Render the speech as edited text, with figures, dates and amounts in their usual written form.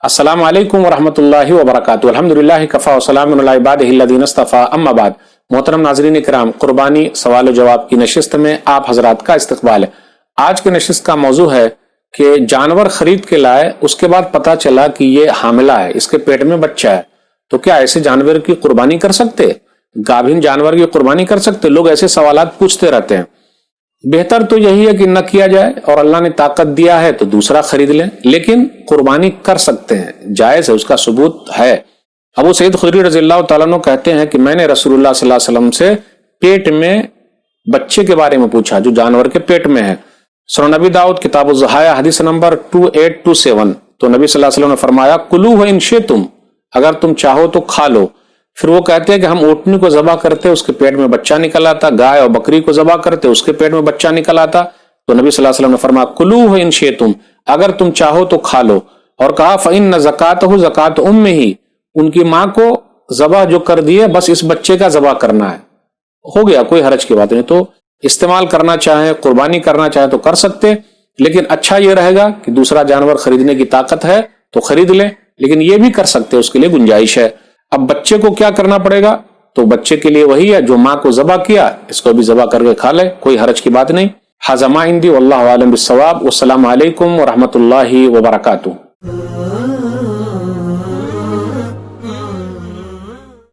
अस्सलाम वालेकुम वरहमतुल्लाहि वबरकातुहू। अल्हम्दुलिल्लाह कफ़ा व सलामुन अला इबादिहिल्लज़ीना इस्तफ़ा, अम्मा बाद। मोहतरम नाज़रीन किराम, कुर्बानी सवाल जवाब की नशिस्त में आप हजरात का इस्तकबाल है। आज की नशिस्त का मौजू है कि जानवर खरीद के लाए, उसके बाद पता चला कि ये हामिला है, इसके पेट में बच्चा है, तो क्या ऐसे जानवर की कुर्बानी कर सकते? गाभिन जानवर की कुर्बानी कर सकते? लोग ऐसे सवालात पूछते रहते हैं। बेहतर तो यही है कि न किया जाए, और अल्लाह ने ताकत दिया है तो दूसरा खरीद लें, लेकिन कुर्बानी कर सकते हैं, जायज है, उसका सबूत है। अबू सईद खुदरी रज़ियल्लाहु ताला अन्हु कहते हैं कि मैंने रसूलुल्लाह सल्लल्लाहु अलैहि वसल्लम से पेट में बच्चे के बारे में पूछा जो जानवर के पेट में है। सुनन नबी दाऊद किताब ज़हाया हदीस नंबर 2827, तो नबी सल्लल्लाहु अलैहि वसल्लम ने फरमाया कुलू व इन शिअ्तुम, अगर तुम चाहो तो खा लो। फिर वो कहते हैं कि हम ऊँटनी को ज़बह करते, उसके पेट में बच्चा निकल आता, गाय और बकरी को ज़बह करते, उसके पेट में बच्चा निकल आता। तो नबी सल्लल्लाहु अलैहि वसल्लम ने फरमाया कुलू व इन शिअ्तुम, अगर तुम चाहो तो खा लो। और कहा फ़इन्न ज़कातहु ज़कात उम्मिही, उनकी माँ को ज़बह जो कर दिए, बस इस बच्चे का ज़बह करना है, हो गया, कोई हरज की बात नहीं। तो इस्तेमाल करना चाहे, कुर्बानी करना चाहे तो कर सकते, लेकिन अच्छा ये रहेगा कि दूसरा जानवर खरीदने की ताकत है तो खरीद ले, लेकिन ये भी कर सकते, उसके लिए गुंजाइश है। अब बच्चे को क्या करना पड़ेगा? तो बच्चे के लिए वही है जो माँ को ज़बह किया, इसको भी ज़बह करके खा ले, कोई हरज की बात नहीं। हाज़ा मा इंदी वल्लाहु आलम बिस्सवाब। वस्सलामु अलैकुम व रहमतुल्लाहि व बरकातुहू।